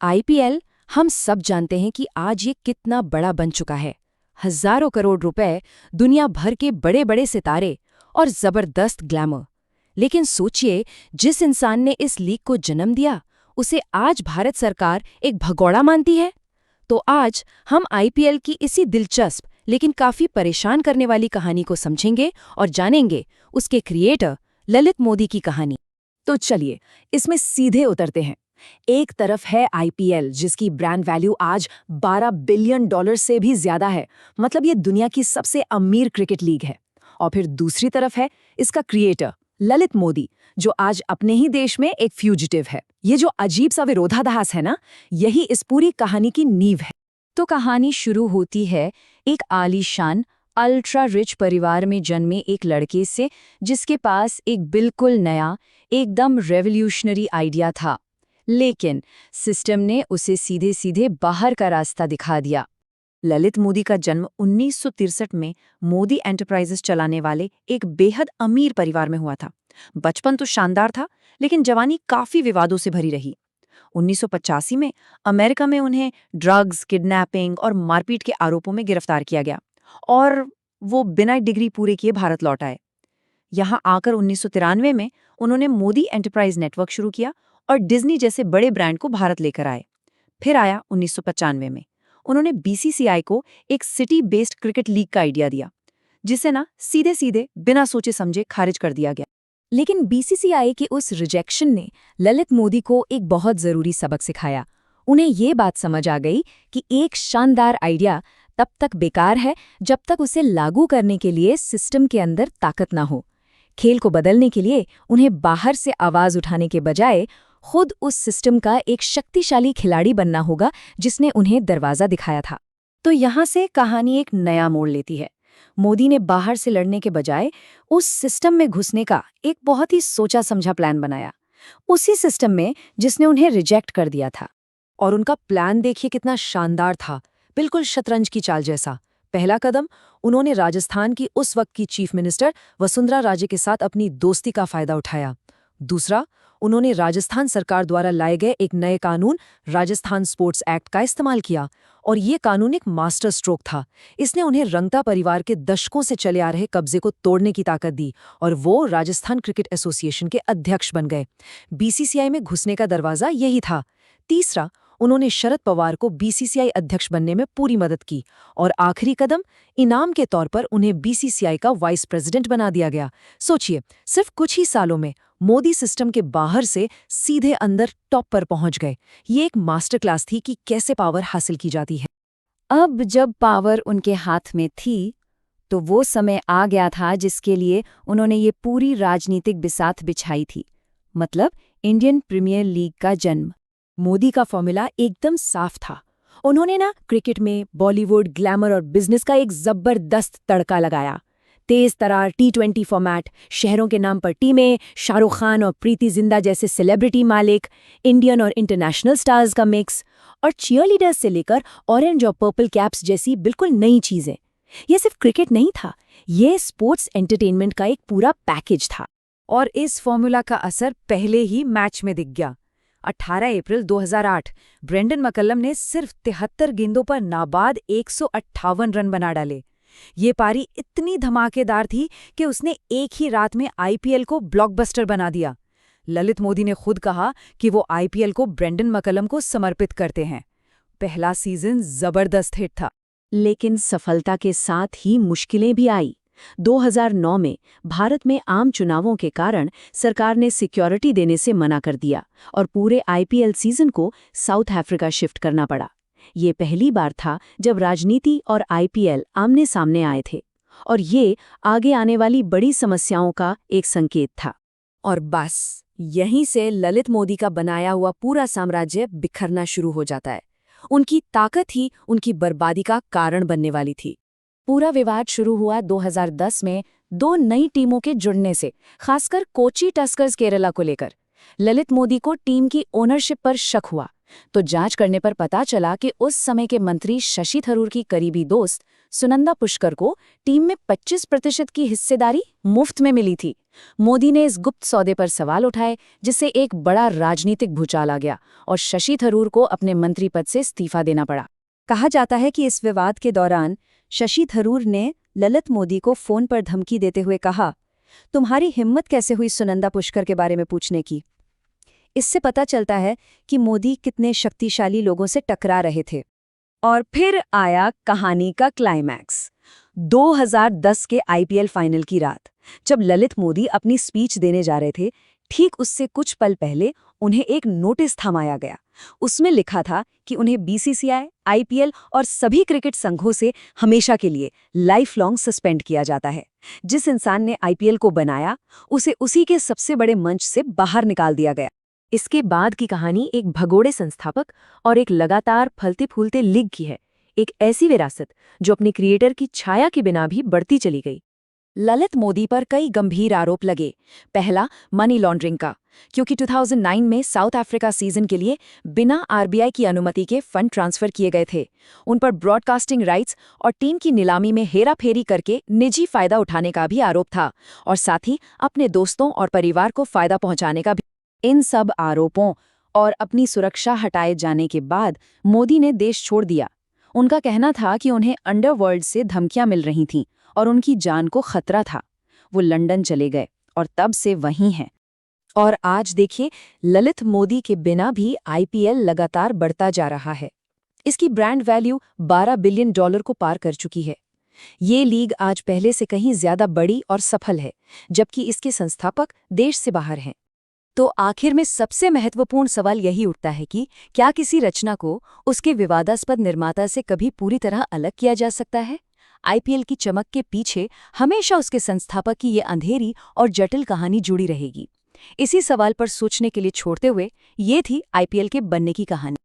IPL, हम सब जानते हैं कि आज ये कितना बड़ा बन चुका है। हजारों करोड़ रुपए, दुनिया भर के बड़े बड़े सितारे और जबरदस्त ग्लैमर। लेकिन सोचिए, जिस इंसान ने इस लीग को जन्म दिया, उसे आज भारत सरकार एक भगोड़ा मानती है। तो आज हम आईपीएल की इसी दिलचस्प लेकिन काफी परेशान करने वाली कहानी को समझेंगे और जानेंगे उसके क्रिएटर ललित मोदी की कहानी। तो चलिए इसमें सीधे उतरते हैं। एक तरफ है आईपीएल, जिसकी ब्रांड वैल्यू आज $12 बिलियन से भी ज्यादा है। मतलब ये दुनिया की सबसे अमीर क्रिकेट लीग है। और फिर दूसरी तरफ है इसका क्रिएटर ललित मोदी, जो आज अपने ही देश में एक फ्यूजिटिव है। ये जो अजीब सा विरोधाभास है ना, यही इस पूरी कहानी की नींव है। तो कहानी शुरू होती है एक आलीशान अल्ट्रा रिच परिवार में जन्मे एक लड़के से, जिसके पास एक बिल्कुल नया, एकदम रेवोल्यूशनरी आइडिया था। लेकिन सिस्टम ने उसे सीधे सीधे बाहर का रास्ता दिखा दिया। ललित मोदी का जन्म 1963 में मोदी एंटरप्राइजेस चलाने वाले एक बेहद अमीर परिवार में हुआ था। बचपन तो शानदार था, लेकिन जवानी काफी विवादों से भरी रही। 1985 में अमेरिका में उन्हें ड्रग्स, किडनैपिंग और मारपीट के आरोपों में गिरफ्तार किया गया और वो बिना डिग्री पूरे किए भारत लौट आए। यहाँ आकर 1993 में उन्होंने मोदी एंटरप्राइज नेटवर्क शुरू किया और डिज्नी जैसे बड़े ब्रांड को भारत लेकर आए। फिर आया 1995 में उन्होंने बीसीसीआई को एक सिटी बेस्ड क्रिकेट लीग का आइडिया दिया, जिसे ना सीधे सीधे बिना सोचे समझे खारिज कर दिया गया। लेकिन बीसीसीआई के उस रिजेक्शन ने ललित मोदी को एक बहुत जरूरी सबक सिखाया। उन्हें ये बात समझ आ गई कि एक शानदार आइडिया तब तक बेकार है जब तक उसे लागू करने के लिए सिस्टम के अंदर ताकत ना हो। खेल को बदलने के लिए उन्हें बाहर से आवाज उठाने के बजाय खुद उस सिस्टम का एक शक्तिशाली खिलाड़ी बनना होगा, जिसने उन्हें दरवाजा दिखाया था। तो यहाँ से कहानी एक नया मोड़ लेती है। मोदी ने बाहर से लड़ने के बजाय उस सिस्टम में घुसने का एक बहुत ही सोचा समझा प्लान बनाया, उसी सिस्टम में जिसने उन्हें रिजेक्ट कर दिया था। और उनका प्लान देखिए कितना शानदार था, बिल्कुल शतरंज की चाल जैसा। पहला कदम, उन्होंने राजस्थान की उस वक्त की चीफ मिनिस्टर वसुंधरा राजे के साथ अपनी दोस्ती का फायदा उठाया। दूसरा, उन्होंने राजस्थान सरकार द्वारा लाए गए एक नए कानून, राजस्थान स्पोर्ट्स एक्ट का इस्तेमाल किया। और ये कानून एक मास्टर स्ट्रोक था। इसने उन्हें रंगता परिवार के दशकों से चले आ रहे कब्जे को तोड़ने की ताकत दी और वो राजस्थान क्रिकेट एसोसिएशन के अध्यक्ष बन गए। बीसीसीआई में घुसने का दरवाजा यही था। तीसरा, उन्होंने शरद पवार को बीसीसीआई अध्यक्ष बनने में पूरी मदद की। और आखिरी कदम, इनाम के तौर पर उन्हें बीसीसीआई का वाइस प्रेसिडेंट बना दिया गया। सोचिए, सिर्फ कुछ ही सालों में मोदी सिस्टम के बाहर से सीधे अंदर टॉप पर पहुंच गए। ये एक मास्टर क्लास थी कि कैसे पावर हासिल की जाती है। अब जब पावर उनके हाथ में थी, तो वो समय आ गया था जिसके लिए उन्होंने ये पूरी राजनीतिक बिसात बिछाई थी। मतलब इंडियन प्रीमियर लीग का जन्म। मोदी का फॉर्मूला एकदम साफ था। उन्होंने ना क्रिकेट में बॉलीवुड, ग्लैमर और बिजनेस का एक जबरदस्त तड़का लगाया। तेज तरार T20 फॉर्मेट, शहरों के नाम पर टीमें, शाहरुख खान और प्रीति जिंटा जैसे सेलिब्रिटी मालिक, इंडियन और इंटरनेशनल स्टार्स का मिक्स, और चीयरलीडर्स से लेकर ऑरेंज और पर्पल कैप्स जैसी बिल्कुल नई चीजें। ये सिर्फ क्रिकेट नहीं था, ये स्पोर्ट्स एंटरटेनमेंट का एक पूरा पैकेज था। और इस फॉर्मूला का असर पहले ही मैच में दिख गया। 18 अप्रैल 2008 ब्रेंडन मैकलम ने सिर्फ 73 गेंदों पर नाबाद 158 रन बना डाले। ये पारी इतनी धमाकेदार थी कि उसने एक ही रात में आईपीएल को ब्लॉकबस्टर बना दिया। ललित मोदी ने खुद कहा कि वो आईपीएल को ब्रेंडन मैकलम को समर्पित करते हैं। पहला सीजन जबरदस्त हिट था, लेकिन सफलता के साथ ही मुश्किलें भी आई। 2009 में भारत में आम चुनावों के कारण सरकार ने सिक्योरिटी देने से मना कर दिया और पूरे आईपीएल सीजन को साउथ अफ्रीका शिफ्ट करना पड़ा। ये पहली बार था जब राजनीति और आईपीएल आमने सामने आए थे, और ये आगे आने वाली बड़ी समस्याओं का एक संकेत था। और बस यहीं से ललित मोदी का बनाया हुआ पूरा साम्राज्य बिखरना शुरू हो जाता है। उनकी ताकत ही उनकी बर्बादी का कारण बनने वाली थी। पूरा विवाद शुरू हुआ 2010 में दो नई टीमों के जुड़ने से, खासकर कोची टस्कर्स केरला को लेकर। ललित मोदी को टीम की ओनरशिप पर शक हुआ, तो जांच करने पर पता चला कि उस समय के मंत्री शशि थरूर की करीबी दोस्त सुनंदा पुष्कर को टीम में 25% की हिस्सेदारी मुफ्त में मिली थी। मोदी ने इस गुप्त सौदे पर सवाल उठाए, जिससे एक बड़ा राजनीतिक भूचाल आ गया और शशि थरूर को अपने मंत्री पद से इस्तीफा देना पड़ा। कहा जाता है कि इस विवाद के दौरान शशि थरूर ने ललित मोदी को फोन पर धमकी देते हुए कहा, तुम्हारी हिम्मत कैसे हुई सुनंदा पुष्कर के बारे में पूछने की। इससे पता चलता है कि मोदी कितने शक्तिशाली लोगों से टकरा रहे थे। और फिर आया कहानी का क्लाइमैक्स, 2010 के आईपीएल फाइनल की रात, जब ललित मोदी अपनी स्पीच देने जा रहे थे। ठीक उससे कुछ पल पहले उन्हें एक नोटिस थमाया गया। उसमें लिखा था कि उन्हें बीसीसीआई, आईपीएल और सभी क्रिकेट संघों से हमेशा के लिए लाइफ लॉन्ग सस्पेंड किया जाता है। जिस इंसान ने आईपीएल को बनाया, उसे उसी के सबसे बड़े मंच से बाहर निकाल दिया गया। इसके बाद की कहानी एक भगोड़े संस्थापक और एक लगातार फलते फूलते लीग की है। एक ऐसी विरासत जो अपने क्रिएटर की छाया के बिना भी बढ़ती चली गई। ललित मोदी पर कई गंभीर आरोप लगे। पहला, मनी लॉन्ड्रिंग का, क्योंकि 2009 में साउथ अफ्रीका सीजन के लिए बिना आरबीआई की अनुमति के फंड ट्रांसफर किए गए थे। उन पर ब्रॉडकास्टिंग राइट्स और टीम की नीलामी में हेराफेरी करके निजी फायदा उठाने का भी आरोप था, और साथ ही अपने दोस्तों और परिवार को फायदा पहुंचाने का भी। इन सब आरोपों और अपनी सुरक्षा हटाए जाने के बाद मोदी ने देश छोड़ दिया। उनका कहना था कि उन्हें अंडरवर्ल्ड से धमकियां मिल रही थीं और उनकी जान को खतरा था। वो लंदन चले गए और तब से वहीं हैं। और आज देखिए, ललित मोदी के बिना भी आईपीएल लगातार बढ़ता जा रहा है। इसकी ब्रांड वैल्यू $12 बिलियन को पार कर चुकी है। ये लीग आज पहले से कहीं ज्यादा बड़ी और सफल है, जबकि इसके संस्थापक देश से बाहर हैं। तो आखिर में सबसे महत्वपूर्ण सवाल यही उठता है कि क्या किसी रचना को उसके विवादास्पद निर्माता से कभी पूरी तरह अलग किया जा सकता है? आईपीएल की चमक के पीछे हमेशा उसके संस्थापक की ये अंधेरी और जटिल कहानी जुड़ी रहेगी। इसी सवाल पर सोचने के लिए छोड़ते हुए ये थी आईपीएल के बनने की कहानी।